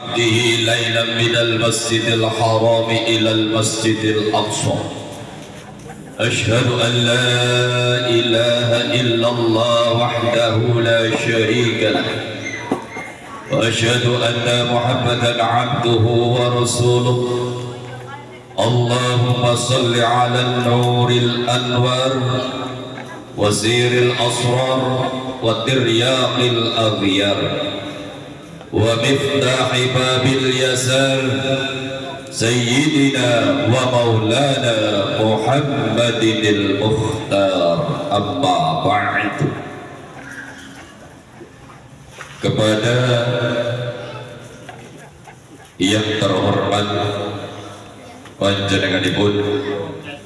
عبده ليلا من المسجد الحرام إلى المسجد الأقصى. أشهد أن لا إله إلا الله وحده لا شريك له، وأشهد أن محمدا عبده ورسوله. اللهم صل على النور الأنوار وزير الأسرار وترياق الأغيار ومفتاح باب اليسار سيدنا ومولانا محمد المختار. أما بعد. Kepada yang terhormat panjenenganipun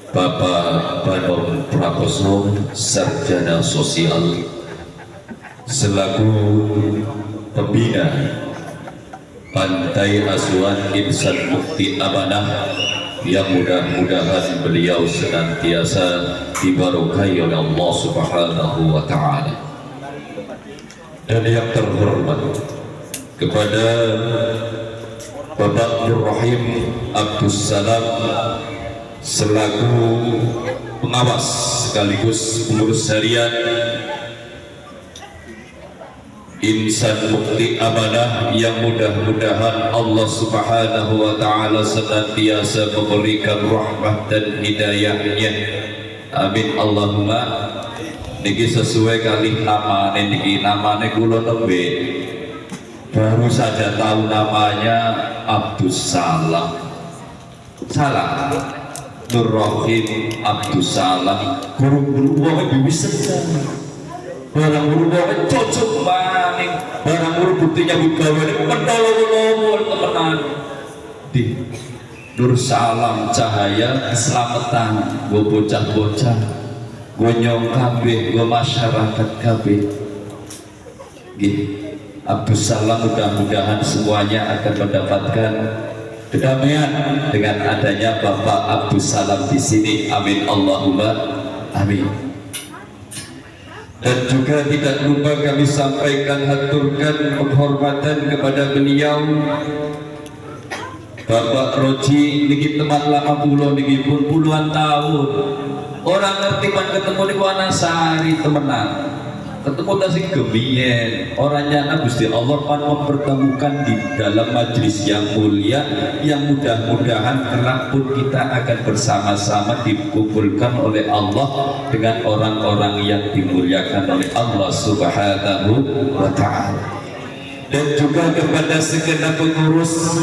Bapak Banom Prakoso, Sarjana Sosial, selaku pembina Pantai Asuhan Insan Mukti Amanah, yang mudah-mudahan beliau senantiasa dibarokai oleh Allah Subhanahu wa Ta'ala. Dan yang terhormat kepada Bapak Nur Rahim Abdus Salam, selaku pengawas sekaligus pengurus harian Insan Mukti Amanah, yang mudah-mudahan Allah Subhanahu wa Ta'ala senantiasa memberikan rahmat dan hidayahnya. Amin Allahumma. Niki sesuai kali namanya, niki namanya kula nembe baru saja tahu namanya Abdus Salam. Salah Nur Rahim Abdus Salam. Guru-guru wong bisa barang guru wong cocok maning, barang guru buktinya wibawane pentolo-lolo temenan. Di Nur Salam cahaya keselamatan go bocah-bocah, gue nyong kabeh, gue masyarakat kabeh. Abdus Salam mudah-mudahan semuanya akan mendapatkan kedamaian dengan adanya Bapak Abdus Salam di sini. Amin Allahumma amin. Dan juga tidak lupa kami sampaikan, haturkan penghormatan kepada beliau Bapak Roji, niki teman lama pulau niki pun puluhan tahun. Orang ngerti kan ketemu di Wanasari temenan, ketemu tasik gebien. Orangnya Gusti Allah kan mempertemukan di dalam majlis yang mulia, yang mudah-mudahan kelak pun kita akan bersama-sama dikumpulkan oleh Allah dengan orang-orang yang dimuliakan oleh Allah Subhanahu wa Ta'ala. Dan juga kepada segenap pengurus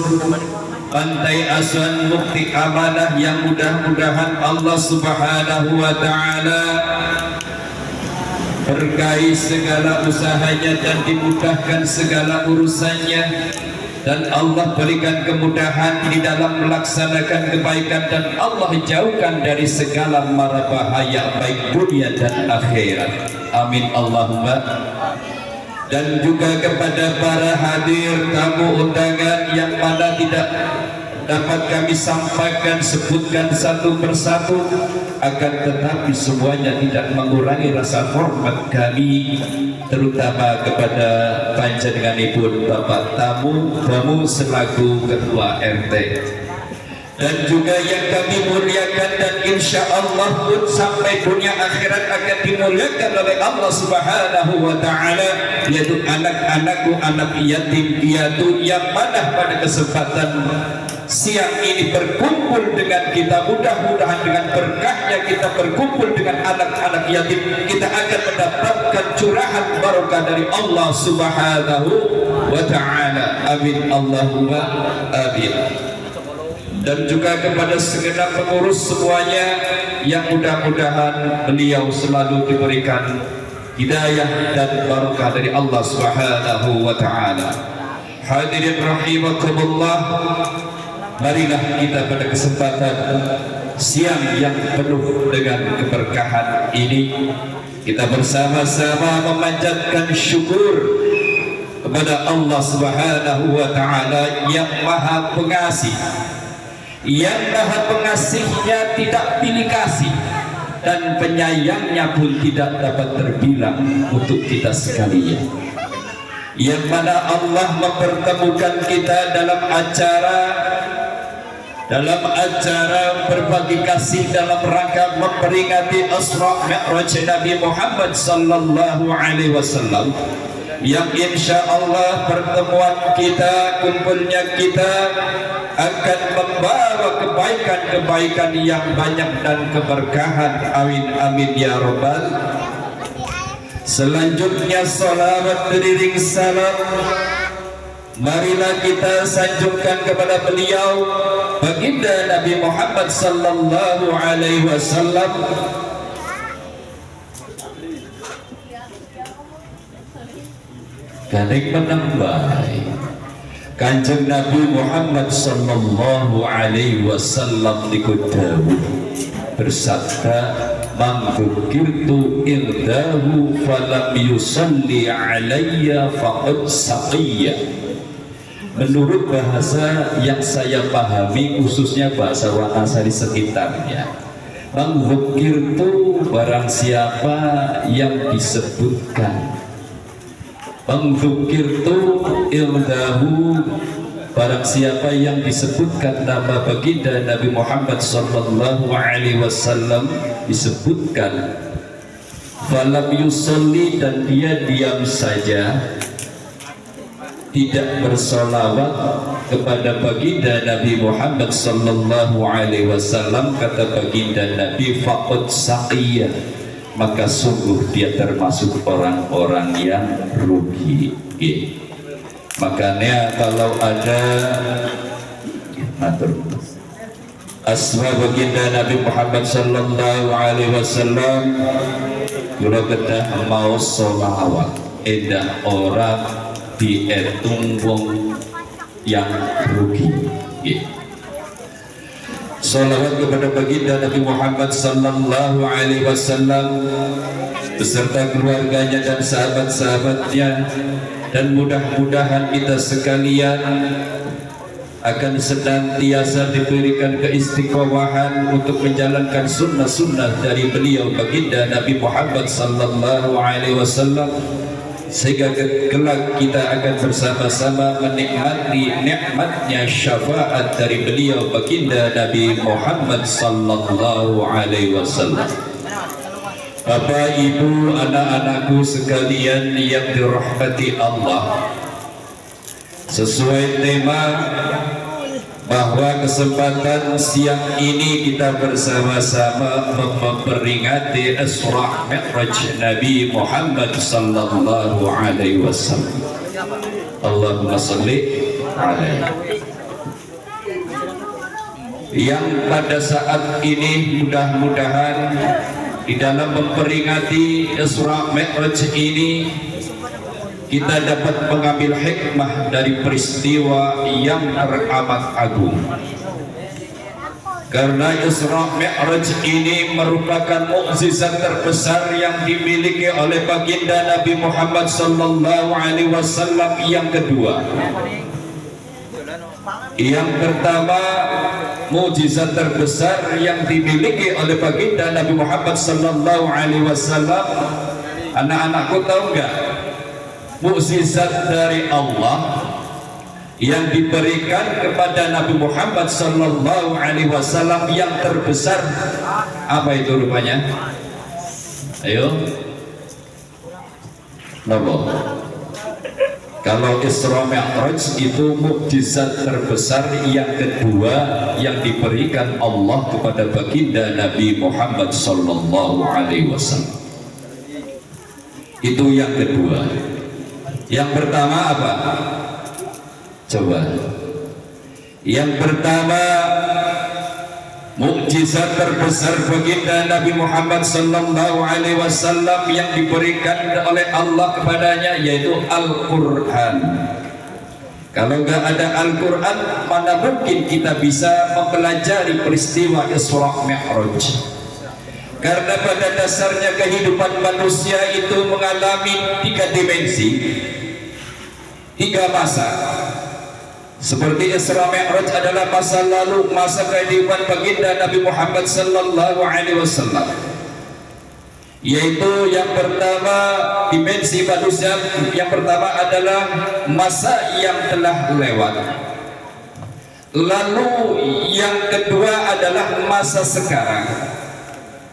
Pantai Asuhan Mukti Amanah, yang mudah-mudahan Allah Subhanahu wa Ta'ala berkahi segala usahanya dan dimudahkan segala urusannya, dan Allah berikan kemudahan di dalam melaksanakan kebaikan, dan Allah jauhkan dari segala mara bahaya baik dunia dan akhirat. Amin Allahumma. Dan juga kepada para hadir tamu undangan yang mana tidak dapat kami sampaikan, sebutkan satu persatu, akan tetapi semuanya tidak mengurangi rasa hormat kami, terutama kepada panjenenganipun Bapak tamu selaku Ketua RT. Dan juga yang kami muliakan, dan insya Allah pun sampai dunia akhirat akan dimuliakan oleh Allah Subhanahu wa Ta'ala, yaitu anak-anakku, anak yatim piatu, yang mana pada kesempatan siang ini berkumpul dengan kita. Mudah-mudahan dengan berkahnya kita berkumpul dengan anak-anak yatim, kita akan mendapatkan curahan barokah dari Allah Subhanahu wa Ta'ala. Amin Allahumma amin. Dan juga kepada segenap pengurus semuanya, yang mudah-mudahan beliau selalu diberikan hidayah dan barokah dari Allah Subhanahu wa Ta'ala. Hadirin rahimakumullah, marilah kita pada kesempatan siang yang penuh dengan keberkahan ini, kita bersama-sama memanjatkan syukur kepada Allah Subhanahu wa Ta'ala yang Maha Pengasih, yang Maha Pengasihnya tidak pilih kasih, dan penyayangnya pun tidak dapat terbilang untuk kita sekalian. yang mana Allah mempertemukan kita dalam acara berbagi kasih dalam rangka memperingati Isra Mi'raj Nabi Muhammad sallallahu alaihi wasallam, yang insya Allah pertemuan kita, kumpulnya kita akan membawa kebaikan-kebaikan yang banyak dan keberkahan. Amin amin ya rabbal. Selanjutnya salawat beriring salam, marilah kita sanjungkan kepada beliau baginda Nabi Muhammad sallallahu alaihi wasallam. Kadek menambai Kanjeng Nabi Muhammad sallallahu alaihi wasallam dikutahu bersabda, man dzukirtu irdahu falam yusalli alayya faqad saqiyya. Menurut bahasa yang saya pahami, khususnya bahasa Wanasari sekitarnya, man dzukirtu barang siapa yang disebutkan, Pengdzukirtu ildahu barang siapa yang disebutkan nama baginda Nabi Muhammad sallallahu alaihi wasallam disebutkan, falam yusolli, dan dia diam saja tidak bersolawat kepada baginda Nabi Muhammad sallallahu alaihi wasallam, kata baginda Nabi, faqad saqiyya, maka sungguh dia termasuk orang-orang yang rugi. Makanya kalau ada asma baginda Nabi Muhammad sallallahu alaihi wasallam, kula kedah mau sholawat edah orang dietung wong yang rugi. Salawat kepada baginda Nabi Muhammad sallallahu alaihi wasallam beserta keluarganya dan sahabat-sahabatnya, dan mudah-mudahan kita sekalian akan senantiasa diberikan keistiqomahan untuk menjalankan sunnah-sunnah dari beliau baginda Nabi Muhammad sallallahu alaihi wasallam, sehingga kelak kita akan bersama-sama menikmati nikmatnya syafaat dari beliau baginda Nabi Muhammad sallallahu alaihi wasallam. Bapak, Ibu, anak-anakku sekalian yang dirahmati Allah, sesuai tema bahwa kesempatan siang ini kita bersama-sama memperingati Isra Mi'raj Nabi Muhammad sallallahu alaihi wasallam. Allahumma shalli alaihi. Yang pada saat ini mudah-mudahan di dalam memperingati Isra Mi'raj ini kita dapat mengambil hikmah dari peristiwa yang teramat agung. Karena Isra Mi'raj ini merupakan mukjizat terbesar yang dimiliki oleh baginda Nabi Muhammad sallallahu alaihi wasallam yang kedua. Yang pertama, mukjizat terbesar yang dimiliki oleh baginda Nabi Muhammad sallallahu alaihi wasallam, anak-anakku tahu enggak? Mukjizat dari Allah yang diberikan kepada Nabi Muhammad sallallahu alaihi wasallam yang terbesar apa itu rupanya? Ayo, Nabo. Kalau Isra Mi'raj itu mukjizat terbesar yang kedua yang diberikan Allah kepada baginda Nabi Muhammad sallallahu alaihi wasallam. Itu yang kedua. Yang pertama apa? Coba. Yang pertama, mukjizat terbesar baginda Nabi Muhammad sallallahu alaihi wasallam yang diberikan oleh Allah kepadanya yaitu Al-Qur'an. Kalau enggak ada Al-Qur'an, mana mungkin kita bisa mempelajari peristiwa Isra Mi'raj? Karena pada dasarnya kehidupan manusia itu mengalami 3 dimensi, 3 masa. Seperti Isra Mi'raj adalah masa lalu, masa kehidupan baginda Nabi Muhammad sallallahu alaihi wasallam. yaitu yang pertama dimensi manusia, yang pertama adalah masa yang telah lewat, lalu yang kedua adalah masa sekarang,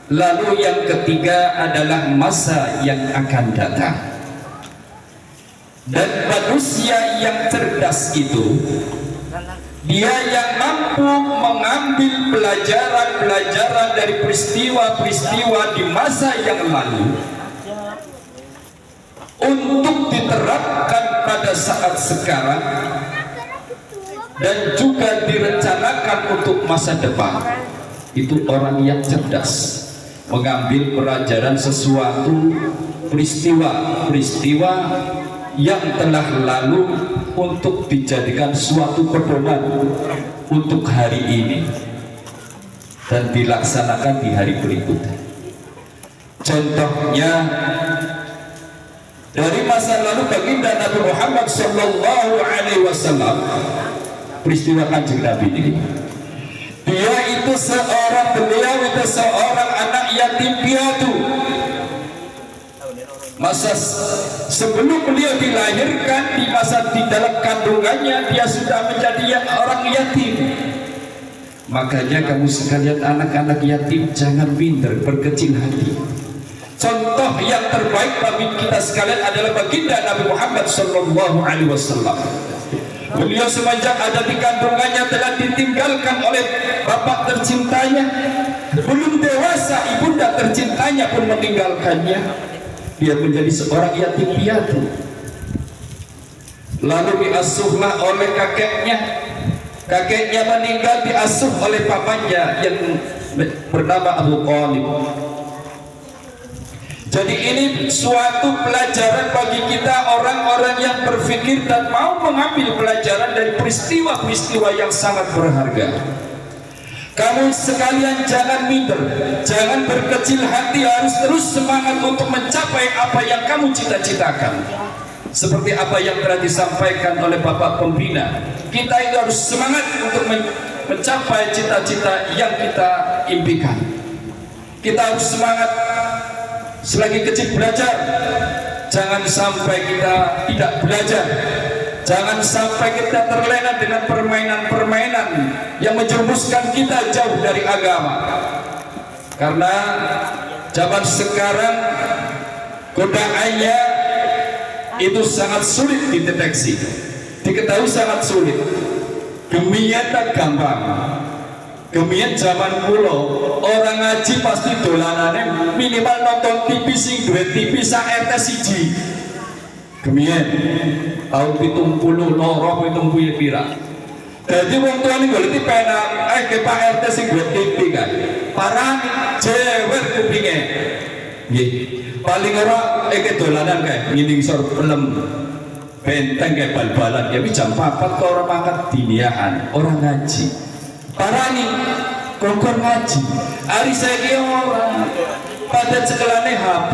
lalu yang ketiga adalah masa yang akan datang. Dan manusia yang cerdas itu dia yang mampu mengambil pelajaran-pelajaran dari peristiwa-peristiwa di masa yang lalu untuk diterapkan pada saat sekarang dan juga direncanakan untuk masa depan. Itu orang yang cerdas, mengambil pelajaran sesuatu peristiwa-peristiwa yang telah lalu untuk dijadikan suatu pedoman untuk hari ini dan dilaksanakan di hari berikutnya. Contohnya dari masa lalu baginda Nabi Muhammad Sallallahu Alaihi Wasallam, peristiwa Kanjeng Nabi ini, beliau itu seorang anak yatim piatu. Masa sebelum beliau dilahirkan, di masa di dalam kandungannya dia sudah menjadi orang yatim. Makanya kamu sekalian anak-anak yatim jangan minder, berkecil hati. Contoh yang terbaik bagi kita sekalian adalah baginda Nabi Muhammad Sallallahu Alaihi Wasallam. Beliau semenjak ada di kandungannya telah ditinggalkan oleh bapak tercintanya. Belum dewasa, ibunda tercintanya pun meninggalkannya. Dia menjadi seorang yatim piatu. Lalu diasuhlah oleh kakeknya. Kakeknya meninggal, diasuh oleh pamannya yang bernama Abu Thalib. Jadi ini suatu pelajaran bagi kita orang-orang yang berpikir dan mau mengambil pelajaran dari peristiwa-peristiwa yang sangat berharga. Kamu sekalian jangan minder, jangan berkecil hati, harus terus semangat untuk mencapai apa yang kamu cita-citakan. Seperti apa yang telah disampaikan oleh Bapak Pembina, kita itu harus semangat untuk mencapai cita-cita yang kita impikan. Kita harus semangat selagi kecil belajar, jangan sampai kita tidak belajar. Jangan sampai kita terlena dengan permainan-permainan yang menjerumuskan kita jauh dari agama. Karena zaman sekarang godaannya itu sangat sulit dideteksi, diketahui sangat sulit. Gemian tak gampang. Gemian zaman kulo orang ngaji pasti dolanane minimal nonton TV sing duwe TV sak RT siji. Gemian tahun 70 loro 70 pira. Jadi wong tuane golek penak, ke Pak RT sing duwe TV kan. Parang jewer kupinge. Nggih. Paling ora dolanan kae ngining sor pelem. Benteng kae bal-balan ya jam 4 kok ora mangkat diniahan, orang ngaji. Parani kokon ngaji. Ari saiki ora pada cekelane HP.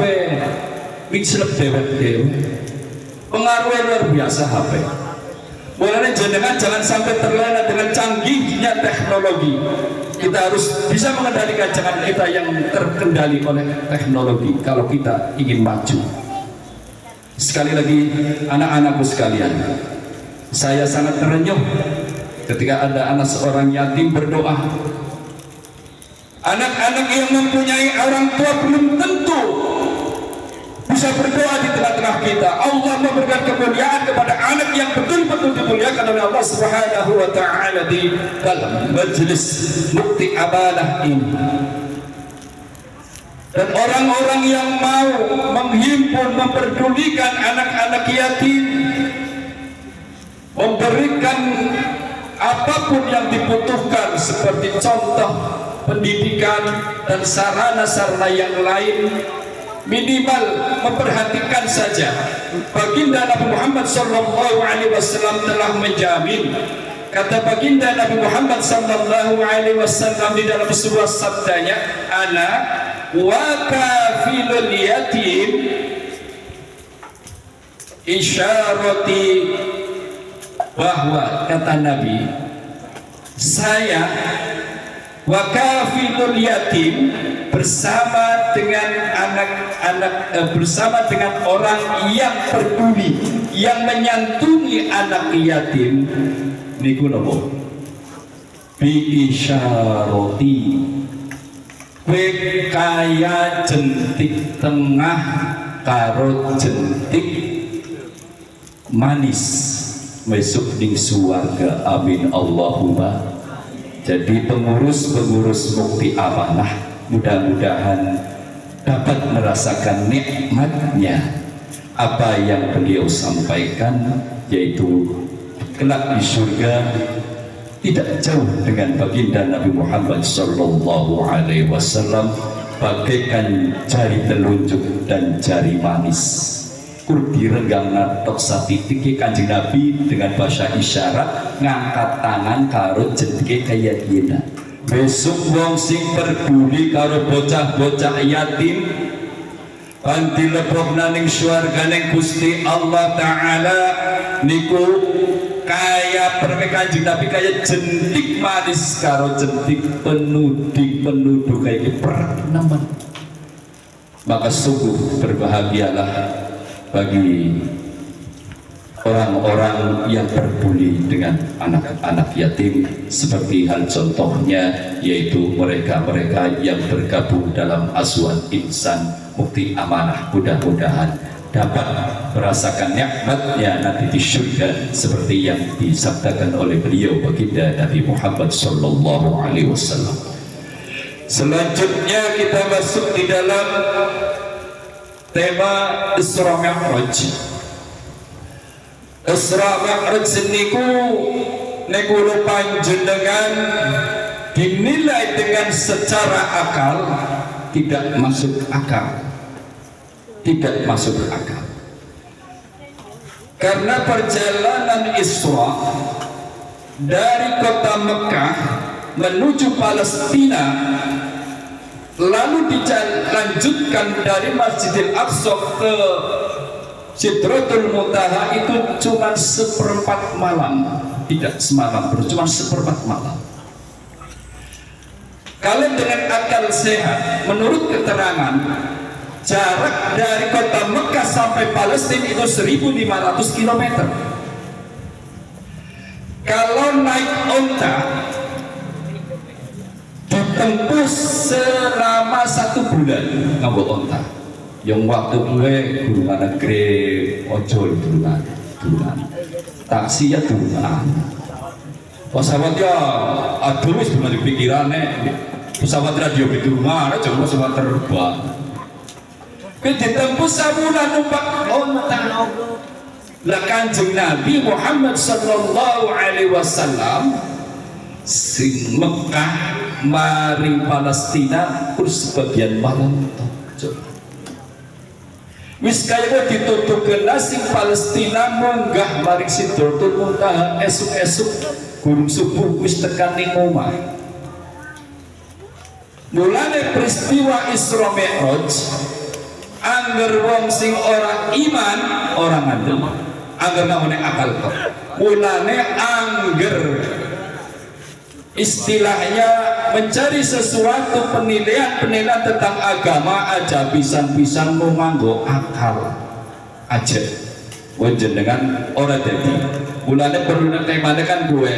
Mixlep dewek-dewek. Pengaruhnya luar biasa HP. Mulanya jenengan jangan sampai terlena dengan canggihnya teknologi. Kita harus bisa mengendalikan jangan kita yang terkendali oleh teknologi kalau kita ingin maju. Sekali lagi anak-anakku sekalian, saya sangat terenyuh ketika ada anak seorang yatim berdoa. Anak-anak yang mempunyai orang tua belum tentu bisa berdoa di tengah-tengah kita. Allah memberikan kemuliaan kepada anak yang betul-betul dimuliakan oleh Allah Subhanahu wa taala di dalam majelis mukti amalah ini. Dan orang-orang yang mau menghimpun, memperdulikan anak-anak yatim, memberikan apapun yang dibutuhkan seperti contoh pendidikan dan sarana-sarana yang lain, minimal memperhatikan saja. Baginda Nabi Muhammad Sallallahu Alaihi Wasallam telah menjamin. Kata baginda Nabi Muhammad Sallallahu Alaihi Wasallam di dalam sebuah sabdanya, ana wa kafilul yatim isyarati, bahwa kata Nabi, saya wa kafilul yatim, bersama dengan anak-anak, bersama dengan orang yang peduli, yang menyantuni anak yatim niku napa? Bi isyarati, kowe kaya jentik tengah karo jentik manis besok ning suwarga, amin Allahumma. Jadi pengurus-pengurus mukti amanah mudah-mudahan dapat merasakan nikmatnya apa yang beliau sampaikan, yaitu kelak di surga tidak jauh dengan baginda Nabi Muhammad sallallahu alaihi wasallam, bagaikan jari telunjuk dan jari manis. Kur direnggang natok satitiki Kanjeng Nabi dengan bahasa isyarat ngangkat tangan karo jenenge kaya gini. Besok wong sing peduli karo bocah-bocah yatim panti lebokna ning swarganing Gusti Allah Ta'ala niku kaya perme Kanjeng Nabi kaya jentik manis karo jentik penuduh kaya pernemen. Maka sungguh berbahagialah bagi orang-orang yang peduli dengan anak-anak yatim, seperti hal contohnya yaitu mereka-mereka yang bergabung dalam asuhan insan mukti amanah. Mudah-mudahan dapat merasakan nikmatnya nanti di surga seperti yang disabdakan oleh beliau baginda Nabi Muhammad sallallahu alaihi wasallam. Selanjutnya kita masuk di dalam tema Isra Mi'raj. Isra Mi'raj niku panjenengan dinilai dengan secara akal tidak masuk akal. Tidak masuk akal. Karena perjalanan Isra dari kota Mekah menuju Palestina lalu dilanjutkan dari Masjidil Aqsa ke Sidratul Muntaha itu cuma seperempat malam, tidak semalam, cuma seperempat malam. Kalau dengan akal sehat, menurut keterangan, jarak dari kota Mekah sampai Palestina itu 1.500 km. Kalau naik onta ditempuh selama 1 bulan nganggo onta. Yang waktu gue gurungan negeri ojol gurungan, taksi ya gurungan. Pesawat ya aduh wis bener pikirannya. Pesawat radio itu mana cuma pesawat terbang. Gue ditempuh sabulan numpak onta. Lah Kanjeng Nabi Muhammad sallallahu alaihi wasallam sing Mekah maring Palestina terus sebagian malam wis kaya ditutup sing Palestina munggah maring Sidratul Muntaha esuk-esuk gurung subuh wis tekan ning omah. Mulane peristiwa Isra Mi'raj angger wong sing ora iman orang ngandel angger namane akal kok. Mulane angger istilahnya mencari sesuatu penilaian tentang agama aja pisan-pisan mau nganggo akal aja dengan orang jadi mulanya perlu nanti kan gue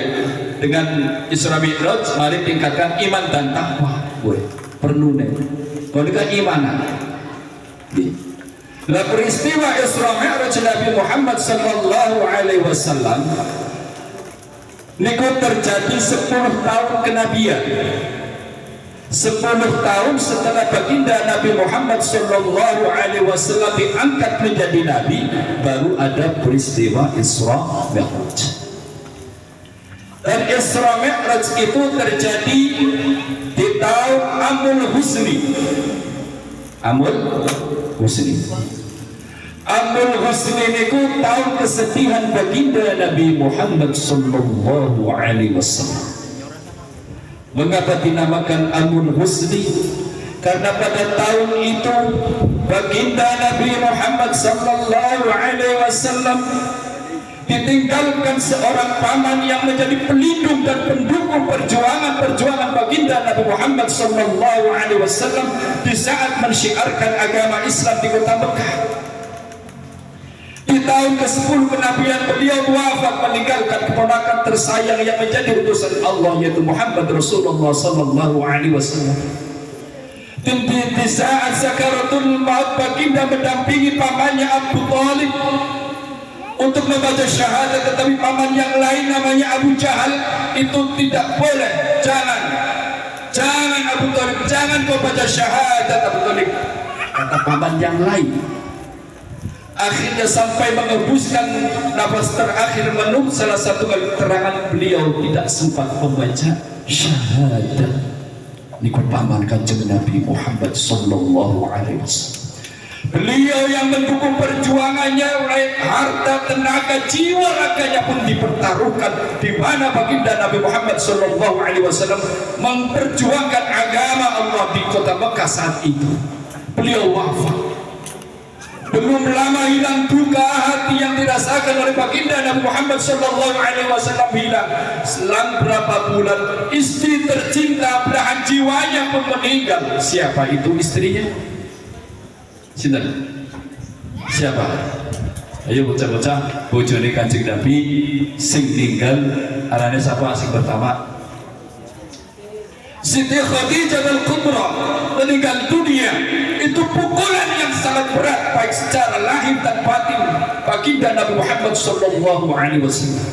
dengan Isra Mi'raj mari tingkatkan iman dan takwa gue perlu nih kalau keimanan lah peristiwa Isra Mi'raj Nabi Muhammad sallallahu alaihi wasallam niku terjadi 10 tahun kenabian. 10 tahun setelah baginda Nabi Muhammad sallallahu alaihi wasallam diangkat menjadi nabi, baru ada peristiwa Isra Mi'raj. Dan Isra Mi'raj itu terjadi di tahun Amul Husni. Amul Husni. Amul Husni niku tahun kesedihan baginda Nabi Muhammad sallallahu alaihi wasallam. Mengapa dinamakan Amul Husni? Karena pada tahun itu baginda Nabi Muhammad sallallahu alaihi wasallam ditinggalkan seorang paman yang menjadi pelindung dan pendukung perjuangan baginda Nabi Muhammad sallallahu alaihi wasallam di saat mensyiarkan agama Islam di kota Mekah. Di tahun ke-10 kenabian beliau wafat meninggalkan keponakan tersayang yang menjadi utusan Allah, yaitu Muhammad Rasulullah sallallahu alaihi wasallam. Dan di saat sakaratul maut baginda mendampingi pamannya Abu Thalib untuk membaca syahadat, tetapi paman yang lain namanya Abu Jahal itu tidak boleh, jangan Abu Thalib, jangan kau baca syahadat Abu Thalib, kata paman yang lain. Akhirnya sampai mengembuskan nafas terakhir menurut salah satu keterangan beliau tidak sempat membaca syahadat. Niku paman Kanjeng Nabi Muhammad sallallahu alaihi wasallam. Beliau yang mendukung perjuangannya oleh harta, tenaga, jiwa raganya pun dipertaruhkan, di mana baginda Nabi Muhammad sallallahu alaihi wasallam memperjuangkan agama Allah di kota Mekah saat itu. Beliau wafat. Belum lama hilang duka hati yang dirasakan oleh baginda Nabi Muhammad sallallahu alaihi wasallam hilang. Selang berapa bulan istri tercinta belahan jiwanya pun meninggal. Siapa itu istrinya? Siapa? Ayo bocah-bocah, bojone Kanjeng Nabi sing tinggal arane siapa sing pertama? Siti Khadijah al-Kubra meninggal dunia. Itu pukulan yang sangat berat baik secara lahir dan batin baginda Nabi Muhammad sallallahu alaihi wasallam.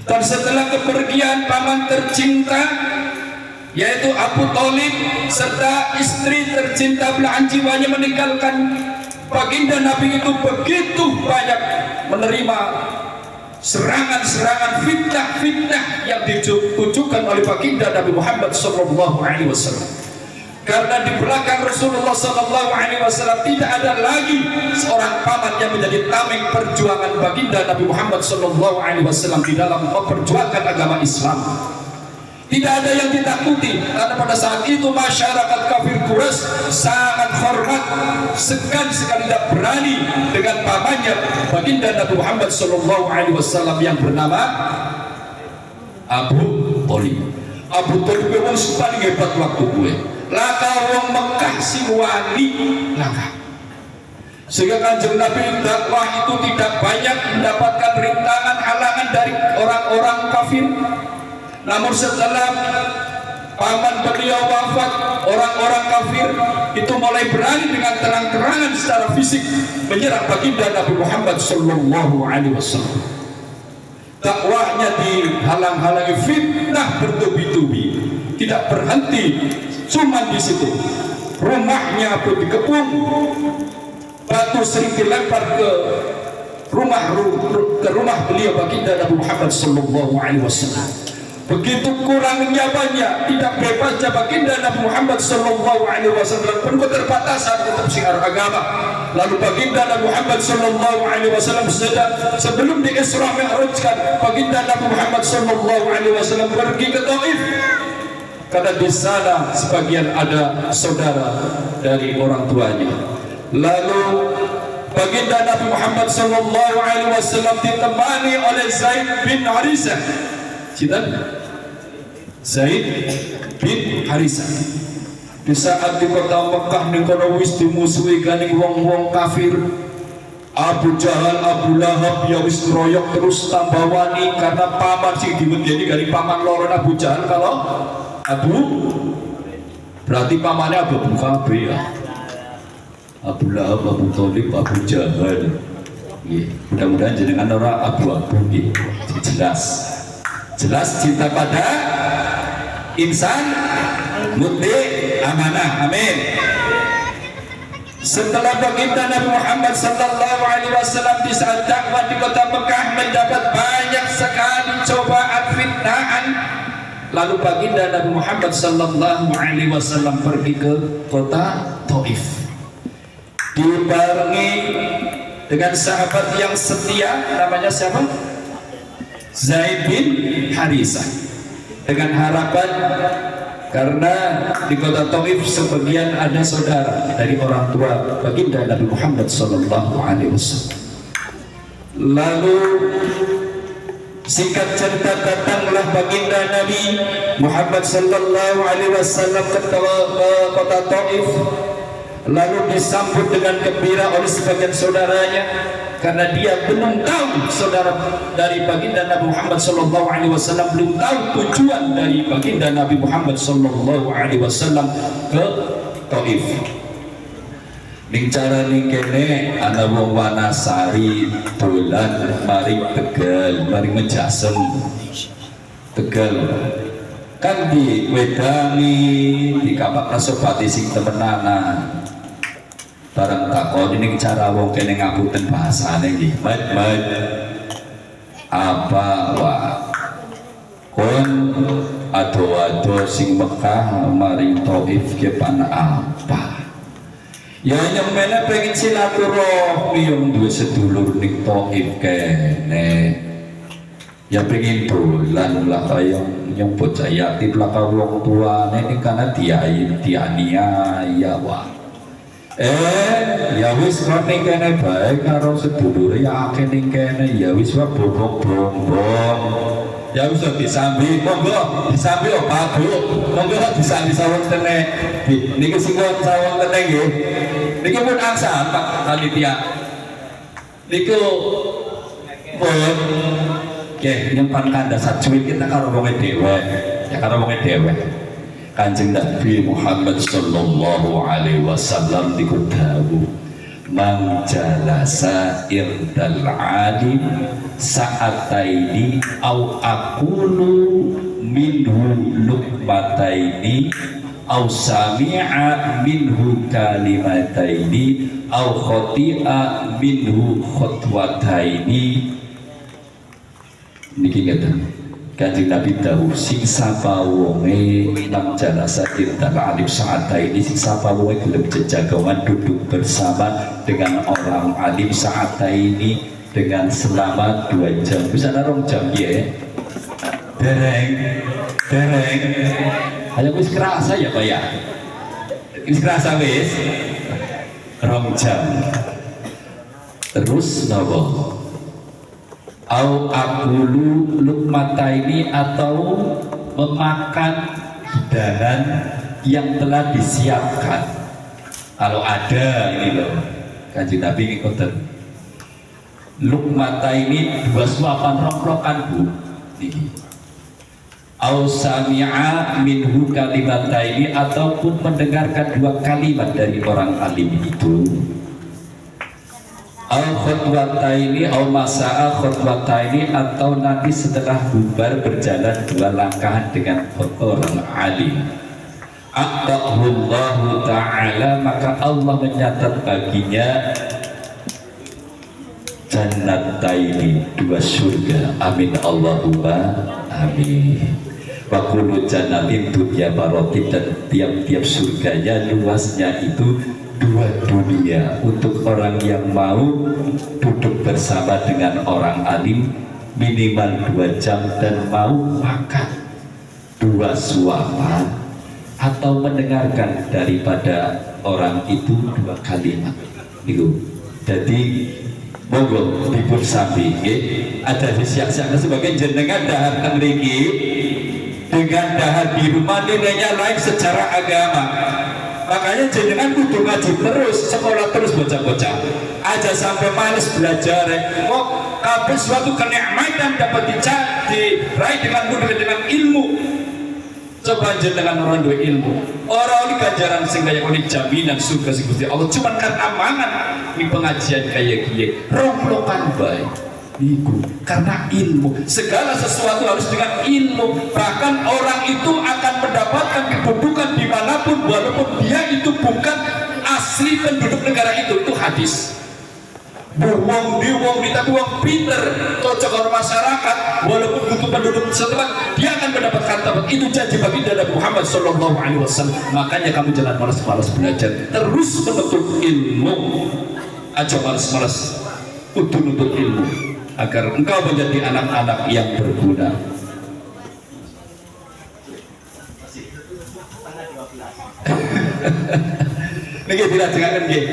Dan setelah kepergian paman tercinta yaitu Abu Thalib serta istri tercinta belahan jiwanya meninggalkan baginda Nabi, itu begitu banyak menerima serangan-serangan, fitnah-fitnah yang ditujukan oleh baginda Nabi Muhammad sallallahu alaihi wasallam. Karena di belakang Rasulullah sallallahu alaihi wasallam tidak ada lagi seorang paman yang menjadi tameng perjuangan baginda Nabi Muhammad sallallahu alaihi wasallam di dalam memperjuangkan agama Islam. Tidak ada yang ditakuti, karena pada saat itu masyarakat kafir Quraisy sangat hormat, sekali tidak berani dengan pamannya baginda Nabi Muhammad sallallahu alaihi wasallam yang bernama Abu Thalib. Abu Thalib memang paling hebat waktu gue. Laka wong Mekah si wali laka. Sehingga Kanjeng Nabi dakwah itu tidak banyak mendapatkan rintangan, halangan dari orang-orang kafir. Namun setelah paman beliau wafat, orang-orang kafir itu mulai berani dengan terang-terangan secara fisik menyerang baginda Nabi Muhammad sallallahu alaihi wasallam. Dakwahnya dihalang-halangi fitnah bertubi-tubi, tidak berhenti. Cuma di situ rumahnya pun dikepung, batu sering dilempar ke rumah beliau baginda Nabi Muhammad sallallahu alaihi wasallam. Begitu kurangnya banyak, tidak bebasnya baginda Nabi Muhammad sallallahu alaihi wasallam pun keterbatasan untuk syiar agama. Lalu baginda Nabi Muhammad sallallahu alaihi wasallam sebelum di Isra Mi'rajkan, baginda Nabi Muhammad sallallahu alaihi wasallam pergi ke Taif. Karena di sana sebagian ada saudara dari orang tuanya. Lalu baginda Nabi Muhammad sallallahu alaihi wasallam ditemani oleh Zaid bin Harisah. Zaid bin Harisah. Di saat di kota Mekah ning kono wis dimusuhi kaning wong-wong kafir, Abu Jahal, Abu Lahab ya wis royok terus tambah wani karena paman sing dimedeni dari paman loro Abu Jahal. Kalau Abu berarti pamannya Abu Kabeh ya. Abu Lahab, Abu Thalib, Abu Jahal. Mudah-mudahan jenengan ora abu-abu nggih. Jelas cinta pada insan muti amanah. Amin. Setelah baginda Nabi Muhammad sallallahu alaihi wasallam di saat dakwah di kota Mekah mendapat banyak sekali cobaan, fitnahan, lalu baginda Nabi Muhammad sallallahu alaihi wasallam pergi ke kota Taif, dibarengi dengan sahabat yang setia namanya siapa? Zaid bin Harisah, dengan harapan karena di kota Taif sebagian ada saudara dari orang tua baginda Nabi Muhammad sallallahu alaihi wasallam. Lalu singkat cerita datanglah baginda Nabi Muhammad sallallahu alaihi wasallam ke kota Taif, lalu disambut dengan gembira oleh sebagian saudaranya karena dia belum tahu, saudara dari baginda Nabi Muhammad sallallahu alaihi wasallam belum tahu tujuan dari baginda Nabi Muhammad sallallahu alaihi wasallam ke Taif. Ning cara ning kene ana wong Wanasari dolan mari Tegal, mari Menjasem Tegal kan di wedani di kapak nasopati sing temenanan bareng takon ini cara wong kene ngaputen bahasane iki mat apa wa kon ado-ado sing Mekah mari Taif ke pana apa ya yang mana pengen silaturahmi yang dua sedulur ning Taif kene ya pengen dolan lah kayak yang bocah yatim lah karo wong tuane ini karena dianiaya wah ya wis kok ning kene bae karo sedulure ya akeh ning kene ya wis wae bombong ya wis disambi monggo disambi Pak Bu monggo disambi sawung tene niki sing sawung tene nggih niki pun angsa Pak panitia niku pun nggih nyempan kanda sajuwit kita karo wong dhewe ya karo wong dhewe Kanjeng Nabi Muhammad sallallahu alaihi wasallam dikutahu man jalasa irdal alim sa'ataini au aqulu minhu luqmataini au sami'a minhu kalimataini au khati'a minhu khutwataini. Niki ngeten Kanjeng Nabi tahu sing sapa wonge nang jalasa irdal alim sa'ataini sing sapa wonge gelem jejagawan duduk bersama dengan orang alim sa'ataini dengan selama 2 jam bisa 2 jam ya dereng hanya wis kerasa ya Pak ya wis kerasa wis 2 jam terus nopo au akulu luqmataini atau memakan hidangan yang telah disiapkan kalau ada ini loh Kanjeng Nabi ngikoten luqmataini 2 suapan rok-rokan Bu niki au sami'a minhu kalimataini ataupun mendengarkan 2 kalimat dari orang alim itu au khutwataini au masa'a khutwataini atau nanti setelah bubar berjalan 2 langkah dengan orang alim aqtahullahu ta'ala maka Allah mencatat baginya jannataini 2 surga amin Allahumma amin wa kullu jannatin dunya barotin dan tiap-tiap surganya luasnya itu 2 dunia untuk orang yang mau duduk bersama dengan orang alim minimal 2 jam dan mau makan 2 suapan atau mendengarkan daripada orang itu 2 kalimat itu. Jadi monggo dipun sambi ada disiak-siakna sebagai jenengan dahar teng mriki dengan dahar di rumah nilainya lain secara agama. Makanya jenengan kudu ngaji terus, sekolah terus bocah-bocah. Aja sampai males belajar. Kok kabeh suatu kenikmatan dapat diraih dengan ilmu. Coba jenengan orang dua ilmu. Orang ini ganjaran sing kaya ini jaminan surga sing Gusti Allah. Cuman kan amangan di pengajian kayak gini. Romplokan baik. Iku karena ilmu, segala sesuatu harus dengan ilmu. Bahkan orang itu akan mendapatkan kedudukan dimanapun walaupun dia itu bukan asli penduduk negara itu hadis. Wong tapi wong pinter cocok dengan masyarakat walaupun butuh penduduk setempat dia akan mendapatkan tempat. Itu janji baginda Nabi Muhammad sallallahu alaihi wasallam. Makanya kamu jangan malas-malas belajar, terus menuntut ilmu. Aja malas-malas nuntut ilmu agar engkau menjadi anak-anak yang berguna. Niki dilajengaken nggih.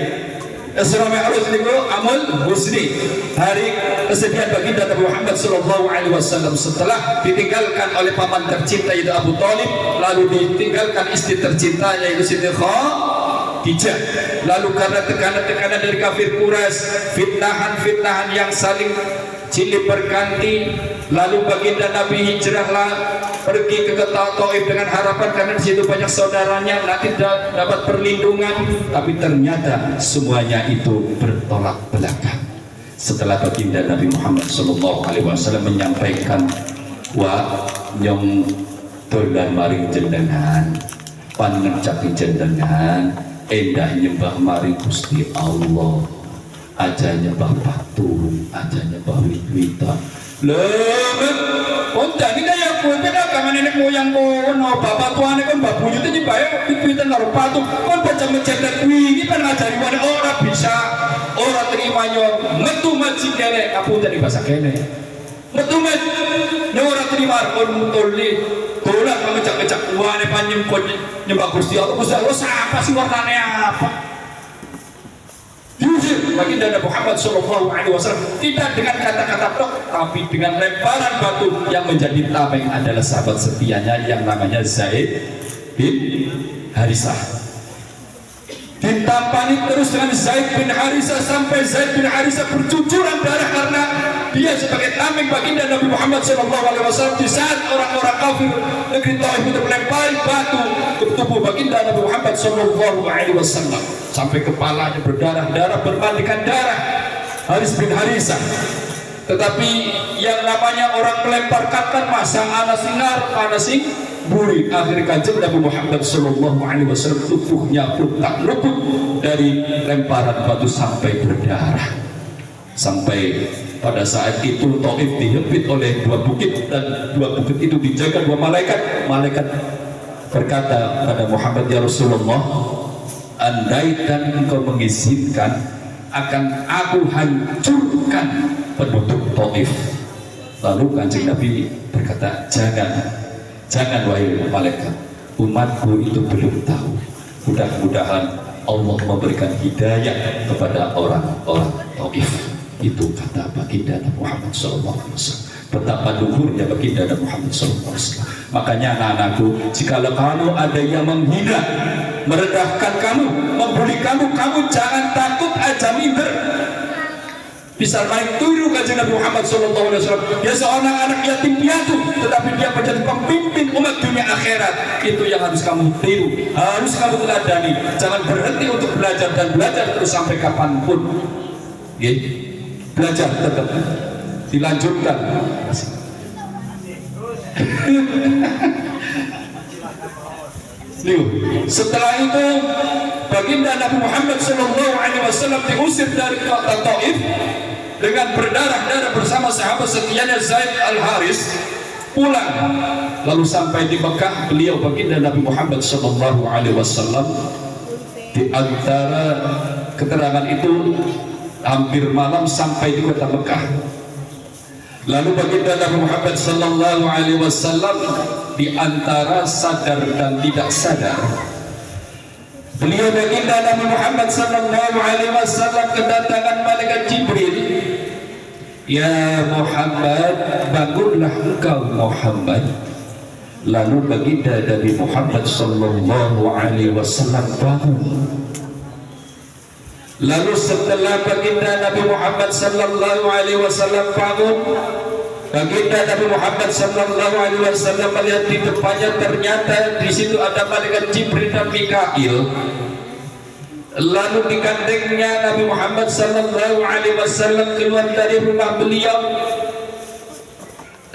Isra Mi'raj niku amul husni, hari kesedihan baginda Nabi Muhammad sallallahu alaihi wasallam setelah ditinggalkan oleh paman tercinta yaitu Abu Thalib, lalu ditinggalkan istri tercinta yaitu Siti Khadijah. Lalu karena tekanan-tekanan dari kafir Quraisy, fitnahan-fitnahan yang saling silih berganti, lalu baginda Nabi hijrahlah pergi ke Taif dengan harapan karena di situ banyak saudaranya nanti dapat perlindungan, tapi ternyata semuanya itu bertolak belakang. Setelah baginda Nabi Muhammad SAW menyampaikan wa nyong dolan maring jenengan pangecapi jenengan endah nyembah maring Gusti Allah, aja nyembah patung, aja nyembah wit-witan. Lemet, kontak ini kayak kue beda kan nenek moyang kono, bapak tuane kan bapak buyutnya nyembah wit-witan naruh patung, kon baca mencetak ini kan ngajari pada orang bisa, orang terimanya metu majik kene, aku tadi bahasa kene, metu majik, orang terima kon mutoli, tolak mengecak-ngecak wane panjang kon nyembah Gusti Allah, siapa sih warnanya apa? Jujur baginda Nabi Muhammad SAW tidak dengan kata-kata tok, tapi dengan lemparan batu yang menjadi tameng adalah sahabat setianya yang namanya Zaid bin Harisah. Ditampani terus dengan Zaid bin Harisah sampai Zaid bin Harisah bercucuran darah karena dia sebagai tameng baginda Nabi Muhammad SAW. Di saat orang-orang kafir negeri Taif itu melempari batu ke tubuh baginda Nabi Muhammad SAW sampai kepalanya berdarah-darah, bermandikan darah Haris bin Harisah. Tetapi yang namanya orang melempar katan masang anasinar panasing buri, akhir kanjeng Nabi Muhammad SAW tubuhnya pun tak luput dari lemparan batu sampai berdarah. Sampai pada saat itu Taif dihimpit oleh dua bukit, dan dua bukit itu dijaga dua malaikat. Malaikat berkata pada Muhammad, ya Rasulullah, andaikan engkau mengizinkan akan aku hancurkan penduduk Taif. Lalu kanjeng Nabi berkata, jangan wahai malaikat, umatku itu belum tahu. Mudah-mudahan Allah memberikan hidayah kepada orang-orang Taif. Itu kata baginda Nabi Muhammad SAW. Betapa luhurnya baginda Nabi Muhammad SAW. Makanya anak-anakku, jika kamu ada yang menghina, merendahkan kamu, membuli kamu, kamu jangan takut, aja minder. Bisa main turu kanjeng Nabi Muhammad SAW. Dia seorang anak yatim piatu, tetapi dia menjadi pemimpin umat dunia akhirat. Itu yang harus kamu tiru, harus kamu teladani. Jangan berhenti untuk belajar dan belajar terus sampai kapanpun. Belajar tetap dilanjutkan. Setelah itu baginda Nabi Muhammad SAW diusir dari kota Taif dengan berdarah-darah bersama sahabat setianya Zaid al-Haris pulang. Lalu sampai di Mekah, beliau baginda Nabi Muhammad SAW di antara keterangan itu hampir malam sampai di kota Mekah. Lalu baginda Nabi Muhammad SAW di antara sadar dan tidak sadar, beliau baginda Nabi Muhammad SAW kedatangan malaikat Jibril. Ya Muhammad, bangunlah engkau Muhammad. Lalu baginda Nabi Muhammad SAW bangun. Lalu setelah baginda Nabi Muhammad SAW bangun, baginda Nabi Muhammad SAW melihat di depannya ternyata di situ ada malaikat Jibril dan Mikail. Lalu digandengnya Nabi Muhammad SAW keluar dari rumah beliau.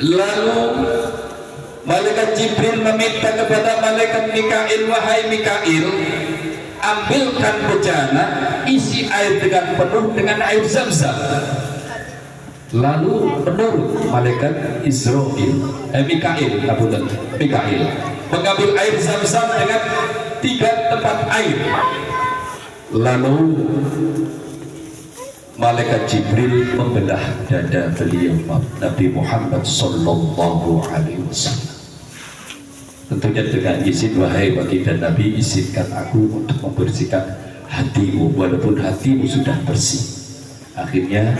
Lalu malaikat Jibril meminta kepada malaikat Mikail, wahai Mikail, ambilkan bejana, isi air dengan penuh dengan air Zam-Zam. Lalu menurut malaikat Mikail mengambil air Zam-Zam dengan 3 tempat air. Lalu malaikat Jibril membelah dada beliau Nabi Muhammad SAW. Tentunya dengan izin, wahai baginda Nabi, izinkan aku untuk membersihkan hatimu, walaupun hatimu sudah bersih. Akhirnya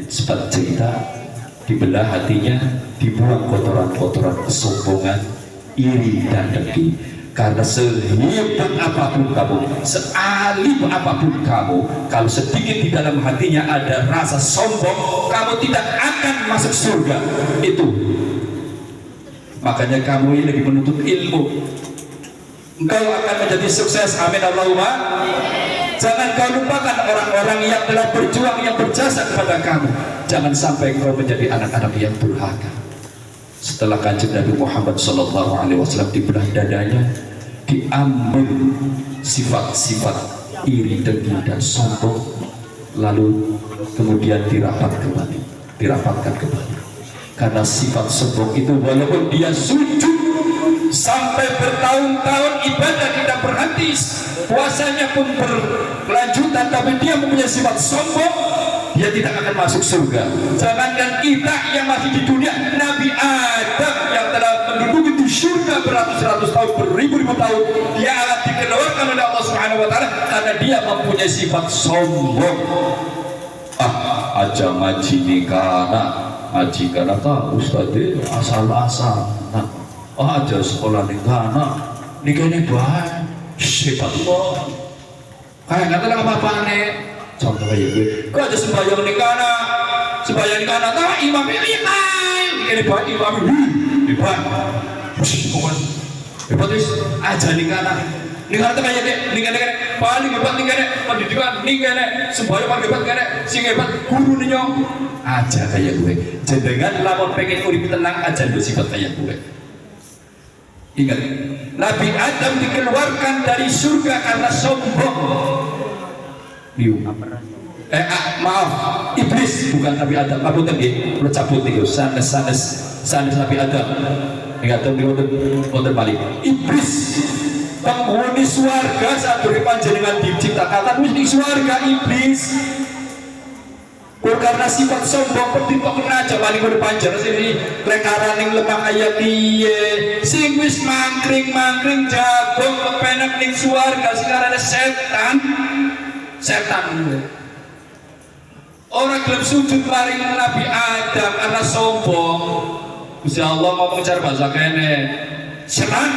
sempat cerita, dibelah hatinya, dibuang kotoran-kotoran kesombongan, iri dan dengki. Karena sehebat apapun kamu, sealim apapun kamu, kalau sedikit di dalam hatinya ada rasa sombong, kamu tidak akan masuk surga. Itu makanya kamu ini lagi menuntut ilmu, engkau akan menjadi sukses, amin Allahumma. Jangan kau lupakan orang-orang yang telah berjuang, yang berjasa kepada kamu. Jangan sampai kau menjadi anak-anak yang durhaka. Setelah Kanjeng Nabi Muhammad SAW dibelah dadanya, diambil sifat-sifat iri, dengki dan sombong, lalu kemudian dirapatkan kembali. Karena sifat sombong itu walaupun dia sujud sampai bertahun-tahun ibadah tidak berhenti, puasanya pun berkelanjutan, tapi dia mempunyai sifat sombong, dia tidak akan masuk surga. Jangankan kita yang masih di dunia, Nabi Adam yang telah menduduki di surga beratus-ratus tahun, beribu-ribu tahun, dia akan dikeluarkan oleh Allah Subhanahu wa taala karena dia mempunyai sifat sombong. Aja ngaji nikana, ngaji kana ta ustaz asal-asal. Aja sekolah nikana, nikane bae. Sifat Allah. Kayak nggak tahu apa-apa nih. Contoh kayak gue, kok aja sembahyang nikana, tahu imamnya ini buat imam hebat, hebat is aja nikana tuh kayak nikana paling hebat nikana pendidikan nikana sembahyang paling hebat nikana sing hebat guru nih nyong aja kayak gue. Jenengan lamun pengen urip tenang aja do sifat kayak gue. Ingat, Nabi Adam dikeluarkan dari surga karena sombong. Maaf, iblis bukan Nabi Adam. Apa tadi? Lo cabut nih, sanes Nabi Adam. Ingat tuh di balik. Iblis penghuni swarga saat berpanjenengan diciptakan di swarga iblis. Karena sifat sombong pedipok aja paling berpanjang sini lekaraning lemah kayak piye sing wis mangkring jagung kepenak ning swarga sekarang ada setan orang gelem sujud maring Nabi Adam karena sombong. Gusti Allah ngomong cara bahasa kene senang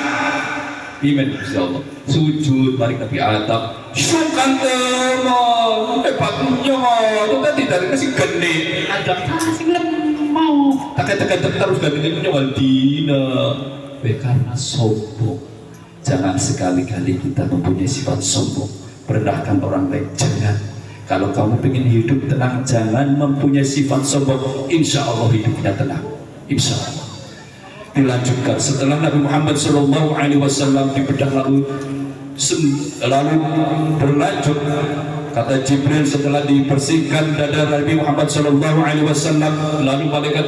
iman Gusti Allah sujud maring Nabi Adam sungkan temo hebatnya itu tadi dari kasih gede Adam kasih mau tak terus gede nyawal dina karena sombong. Jangan sekali-kali kita mempunyai sifat sombong, merendahkan orang lain. Jangan. Kalau kamu ingin hidup tenang, jangan mempunyai sifat sombong. Insya Allah hidupnya tenang. Insya Allah. Dilanjutkan setelah Nabi Muhammad SAW dibedah lalu berlanjut. Kata Jibril setelah dibersihkan dada Nabi Muhammad SAW, lalu malaikat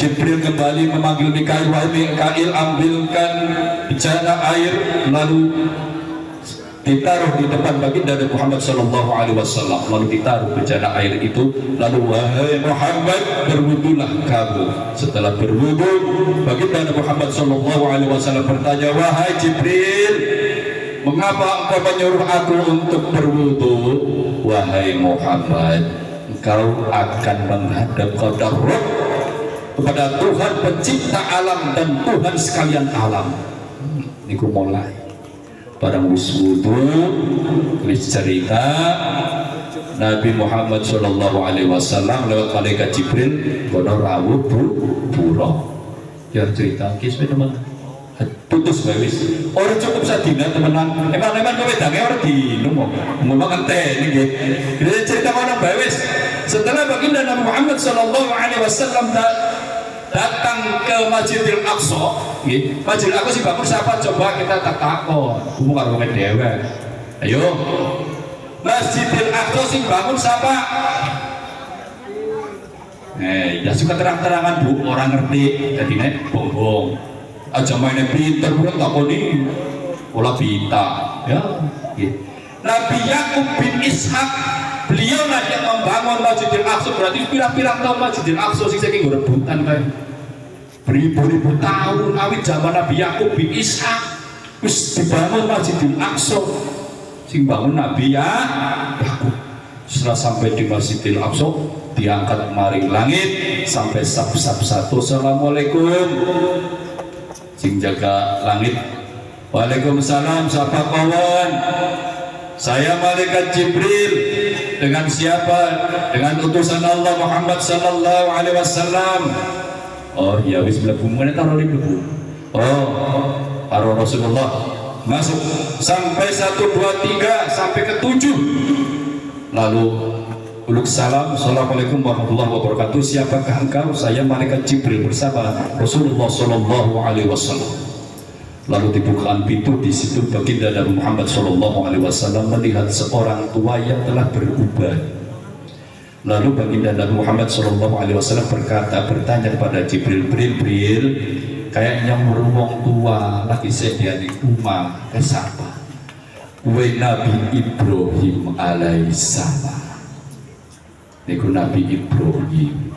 Jibril kembali memanggil Mikail, wahai Mikail ambilkan bejana air, lalu ditaruh di depan baginda Nabi Muhammad SAW. Lalu ditaruh bejana air itu, lalu wahai Muhammad berwudulah kamu. Setelah berwudu, baginda Nabi Muhammad SAW bertanya, wahai Jibril, mengapa engkau menyuruh aku untuk berwudu? Wahai Muhammad, engkau akan menghadap kepada Tuhan pencipta alam dan Tuhan sekalian alam. Niku mulai barang wis wudu wis cerita Nabi Muhammad SAW lewat malaikat Jibril kono rawuh pura ya cerita kisah teman putus wis orang cukup sadina temenan emang kowe dange ora dino ngomong ngenteni nggih kita cerita kono wis setelah baginda Nabi Muhammad SAW datang ke Masjidil Aqsa nggih Masjidil Aqsa si bangun siapa coba kita tak takon umum karo wong dhewe ayo Masjidil Aqsa si bangun siapa ya suka terang-terangan bu orang ngerti jadi nek bohong aja mainnya pinter bukan takoni olah pita ya gitu. Nabi Yakub bin Ishak beliau lah yang membangun Masjidil Aqsa. Berarti pirang-pirang tahun Masjidil Aqsa sing saking rebutan kae beribu-ribu tahun awit zaman Nabi Yakub bin Ishak wis dibangun Masjidil Aqsa. sing bangun Nabi ya Yakub. Setelah sampai di Masjidil Aqsa diangkat maring langit sampai sab-sab satu. Assalamualaikum sing jaga langit. Waalaikumsalam, sapa kawan? Saya malaikat Jibril. Dengan siapa? Dengan utusan Allah Muhammad sallallahu alaihi wasallam. Oh ya wis mlebu meneh taruh mlebu. Oh karo Rasulullah masuk sampai 1 2 3 sampai ke 7. Lalu uluk salam, assalamualaikum warahmatullahi wabarakatuh. Siapakah engkau? Saya malaikat Jibril bersama Rasulullah sallallahu alaihi wasallam. Lalu dibukakan pintu, di situ baginda Nabi Muhammad sallallahu alaihi wasallam melihat seorang tua yang telah berubah. Lalu baginda Nabi Muhammad sallallahu alaihi wasallam bertanya kepada Jibril, Jibril, kayaknya wong tua lagi sedia di rumah, siapa? Kue Nabi Ibrahim alaihissalam. Niku Nabi Ibrahim.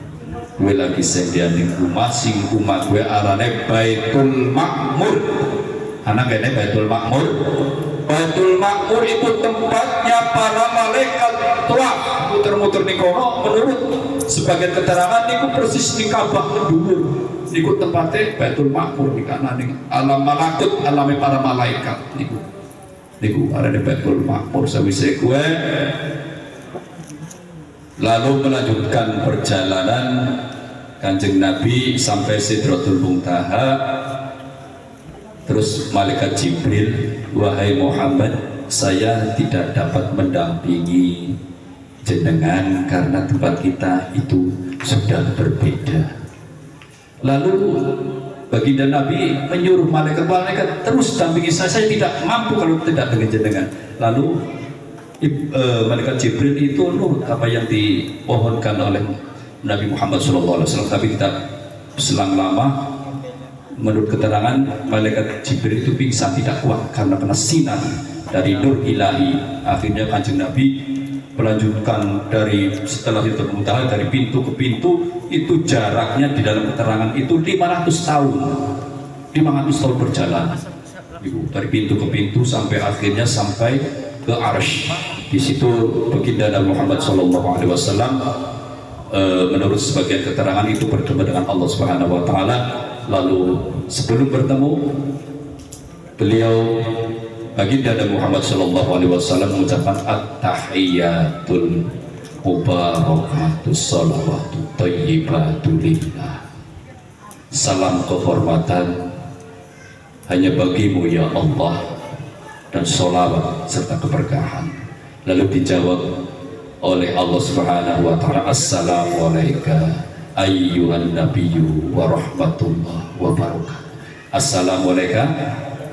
Kue lagi sedia di rumah, sing rumah kue arane Baitul Makmur. Anak ini Baitul Makmur. Baitul Makmur itu tempatnya para malaikat tua muter-muter di kono. Menurut sebagian keterangan niku persis di Ka'bah mendhuwur. Niku tempatnya Baitul Makmur di kanan ning alam malakut, alame para malaikat niku. Niku ada di Baitul Makmur. Sawise kue lalu melanjutkan perjalanan Kanjeng Nabi sampai Sidratul Muntaha. Terus malaikat Jibril, wahai Muhammad, saya tidak dapat mendampingi jenengan karena tempat kita itu sudah berbeda. Lalu baginda Nabi menyuruh malaikat terus dampingi saya tidak mampu kalau tidak dengan jenengan. Lalu malaikat Jibril itu nurut apa yang dipohonkan oleh Nabi Muhammad SAW, tapi tidak selang lama menurut keterangan malaikat Jibril itu pingsan, tidak kuat karena kena sinar dari nur ilahi. Akhirnya Kanjeng Nabi melanjutkan dari setelah itu Muntaha, dari pintu ke pintu itu jaraknya di dalam keterangan itu 500 tahun 500 tahun perjalanan dari pintu ke pintu sampai akhirnya sampai ke Arsy. Di situ baginda Nabi Muhammad SAW menurut sebagian keterangan itu bertemu dengan Allah Subhanahu wa taala. Lalu sebelum bertemu beliau baginda Nabi Muhammad SAW mengucapkan at-tahiyyatul mubarakatus shalawatu thayyibatu lillah. Salam kehormatan hanya bagimu ya Allah, dan sholawat serta keberkahan. Lalu dijawab oleh Allah Subhanahu wa taala, assalamu alayka ayyuhan nabiyyu wa rahmatullah wa barakatuh. Assalamu alayka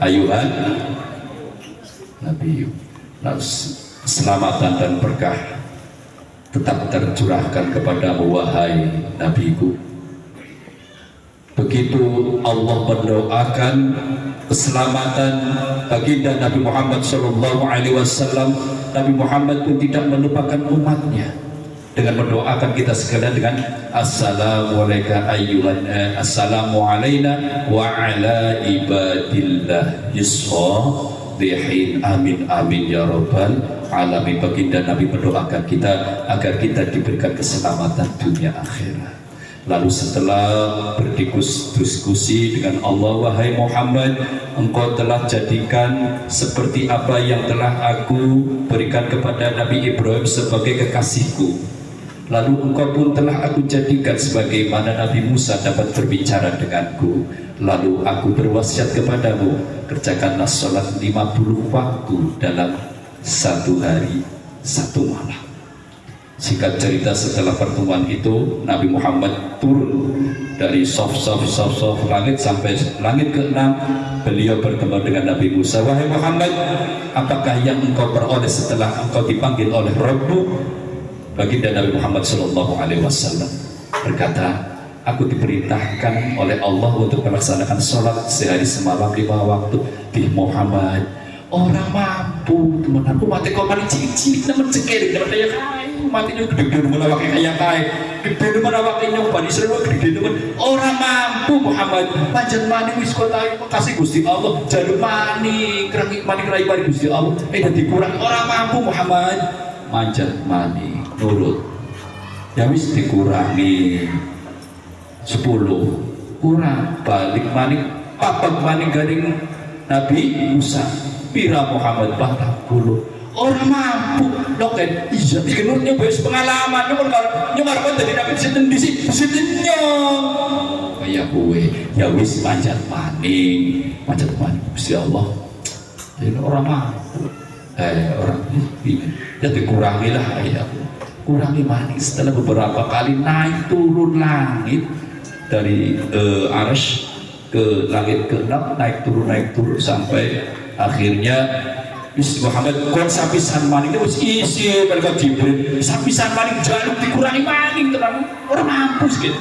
ayyuhan nabiyyu. Keselamatan dan berkah tetap tercurahkan kepadamu wahai nabiku. Begitu Allah mendoakan keselamatan baginda Nabi Muhammad SAW, Nabi Muhammad pun tidak melupakan umatnya dengan mendoakan kita sekalian dengan assalamu alayna wa ala ibadillah yusolihin. Amin amin ya rabbal alamin. Baginda Nabi mendoakan kita agar kita diberikan keselamatan dunia akhirat. Lalu setelah berdiskusi dengan Allah, wahai Muhammad, engkau telah jadikan seperti apa yang telah aku berikan kepada Nabi Ibrahim sebagai kekasihku. Lalu engkau pun telah aku jadikan sebagaimana Nabi Musa dapat berbicara denganku. Lalu aku berwasiat kepadamu, kerjakanlah sholat 50 waktu dalam 1 hari 1 malam. Singkat cerita, setelah pertemuan itu Nabi Muhammad turun dari sof langit sampai langit ke-6. Beliau bertemu dengan Nabi Musa. Wahai Muhammad, apakah yang engkau peroleh setelah engkau dipanggil oleh Rabbu? Baginda Nabi Muhammad SAW berkata, aku diperintahkan oleh Allah untuk melaksanakan sholat sehari semalam 5 waktu. Di Muhammad, orang mampu teman aku mati kau mati cilik-cilik namun cekering namun daya kai mati juga gede-gede mulai wakil kayak kai gede nemen awake nyoba di seru gede nemen ora mampu Muhammad pancen mani wis kotahe kasih Gusti Allah jaluk mani krengit mani rai mari Gusti Allah dadi kurang ora mampu Muhammad manjat mani nurut ya wis dikurangi 10 kurang balik mani papat mani garing Nabi Musa pira Muhammad 40 orang mampu loken iya kenurnya wis pengalaman nyuwun karo dadi nabi sinten disi kaya kowe ya wis manjat maning Gusti Allah ini orang mampu orang ya dikurangi lah ya kurangi maning setelah beberapa kali naik turun langit dari arsy ke langit ke-6 naik turun sampai akhirnya Muhammad kon sapisan maning wis isi malaikat Jibril sapisan maning jaluk dikurangi maning terang orang mampu gitu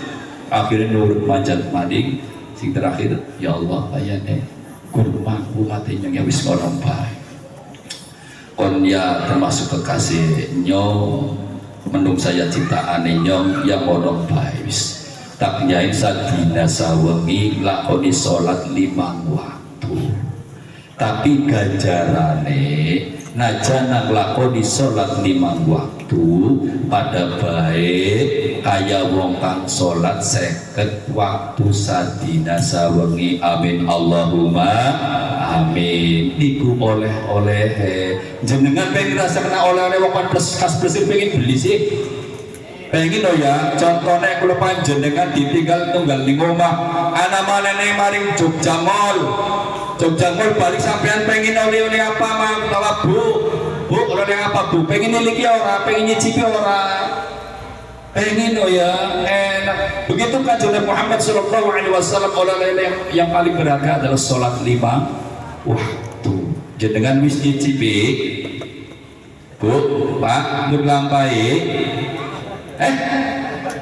akhirnya nurut manjat maning sing terakhir ya Allah ayane kon mampu mati nyong ya wis ngono bae kon ya termasuk kekasih nyong mendung saya ciptaane nyong ya ngono bae wis tak nyain sadina sawengi lakoni salat 5 waktu tapi ganjarane najana nglakoni salat 5 waktu pada baik kaya wong kang salat 50 waktu sadina sawengi amin Allahumma amin iku oleh-oleh jenengan pengen rasa kena oleh-oleh wong plus kas plus pengen beli sih pengen lo ya contohnya kalau panjenengan ditinggal tunggal ning omah ana manene maring Jogja Mall balik sampean pengen oleh-oleh apa mang utawa bu oleh apa bu pengen niliki ora pengen nyicipi ora pengen oh ya enak begitu kan Nabi Muhammad sallallahu alaihi wasallam oleh-oleh yang paling berharga adalah salat 5 waktu jenengan wis nyicipi bu pak mun lampai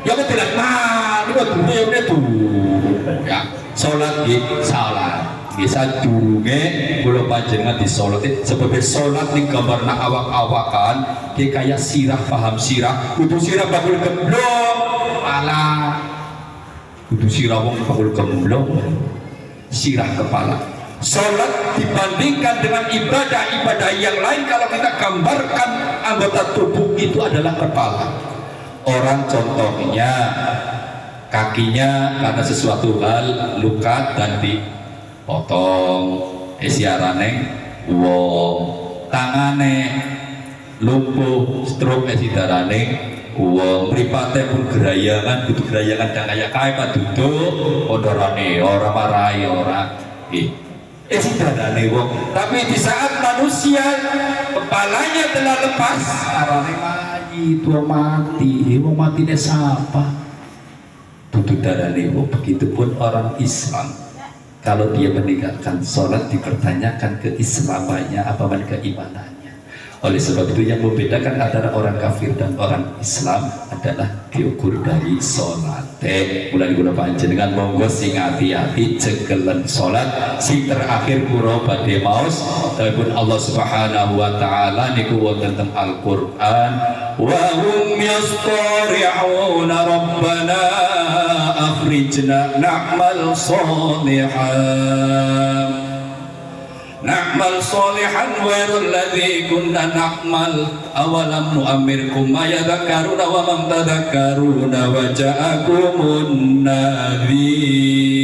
ya tidak nah itu tuh ya salat gitu salat bisa durunge kula panjenengan disolatin sebab salat ning gambarna awak-awakan ki kaya sirah paham sirah kudu sirah bakul gemblong ala kudu sirah wong bakul gemblong sirah kepala salat dibandingkan dengan ibadah-ibadah yang lain kalau kita gambarkan anggota tubuh itu adalah kepala orang contohnya kakinya karena sesuatu hal luka dan potong siarane wong tangane lumpuh stroke sidarane wong mripate pun gerayangan butuh gerayangan dan kaya kae paduduk odorane ora marai ora sidarane wong tapi di saat manusia kepalanya telah lepas arane mati tua mati wong matine siapa tutup darane wong begitupun orang Islam kalau dia meninggalkan sholat dipertanyakan keislamannya apa keimanannya. Oleh sebab itu yang membedakan antara orang kafir dan orang Islam adalah diukur dari sholat. Mulai guna panjenengan monggo sing hati-hati cegelen sholat sing terakhir kula badhe maos dawuh Allah Subhanahu wa taala niku wonten teng Al-Qur'an wa hum yastari'una rabbana akhrijna na'mal salihan ghairul ladzi kunna na'mal awalam nu'ammirkum ma yadhakkaruna wa man tadhakkaruna wa ja'akumun nadhir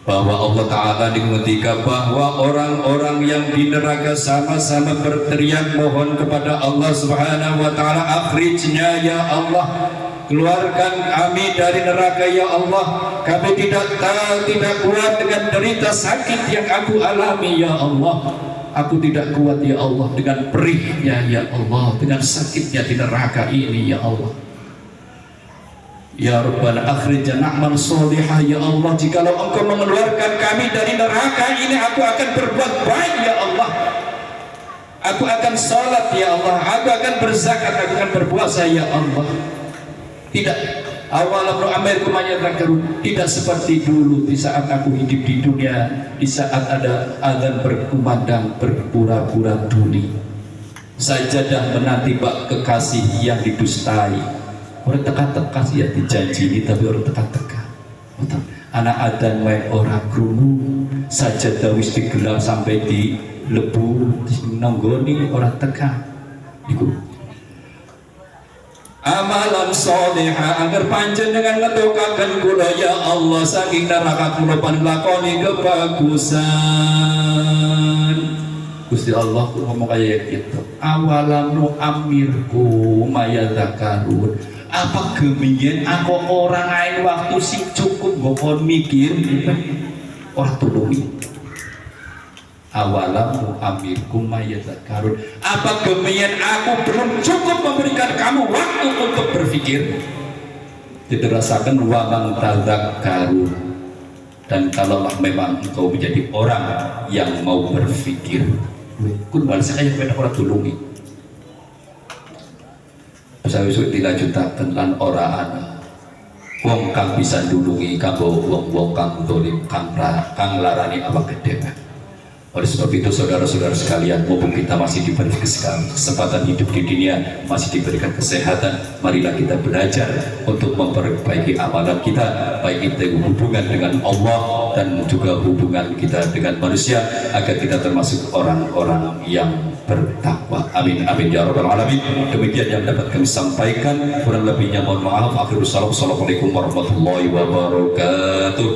bahwa Allah Ta'ala mengetika bahwa orang-orang yang di neraka sama-sama berteriak mohon kepada Allah Subhanahu wa Ta'ala akhrijnya ya Allah keluarkan kami dari neraka ya Allah kami tidak kuat dengan derita sakit yang aku alami ya Allah aku tidak kuat ya Allah dengan perihnya ya Allah dengan sakitnya di neraka ini ya Allah ya Rabbana akhrijna na'mal sholihah ya Allah jikalau engkau mengeluarkan kami dari neraka ini aku akan berbuat baik ya Allah aku akan sholat ya Allah aku akan berzakat aku akan berpuasa ya Allah tidak awalam nu'ammirkum ma yadhakkarun tidak seperti dulu di saat aku hidup di dunia di saat ada azan berkumandang berpura-pura tuli sajadah menanti bak kekasih yang didustai. Orang teka-teka sih ya dijanji ini, tapi orang teka-teka. Anak adan main orang krungu, sajadah wis digelar sampai di lebu, nanggoni orang teka. Iku amalan solehah agar panjenengan ngedokaken kula ya Allah saking neraka kula panlakoni kebagusan. Gusti Allah ngomong kayak gitu, awalam nu amirku mayadzakarun, apa gemien aku orang lain waktu sing cukup ngomong mikir orang tulungi. Awalam amirkum mayadzakarun, apa gemien aku belum cukup memberikan kamu waktu untuk berpikir. Dirasakan wamang tadzakkarun, dan kalaulah memang engkau menjadi orang yang mau berpikir, kun balas kaya pada orang tulungi. Saya sudah dilanjutkan lan ora ana wong kang bisa ndulungi kanggo wong-wong kang dolim kang larani awak gedhe. Oleh sebab itu saudara-saudara sekalian, mumpung kita masih diberi kesempatan hidup di dunia, masih diberikan kesehatan, marilah kita belajar untuk memperbaiki amalan kita, baik itu hubungan dengan Allah dan juga hubungan kita dengan manusia, agar kita termasuk orang-orang yang bertakwa. Amin amin ya rabbal alamin. Demikian yang dapat kami sampaikan, kurang lebihnya mohon maaf. Akhirus salam, assalamualaikum warahmatullahi wabarakatuh.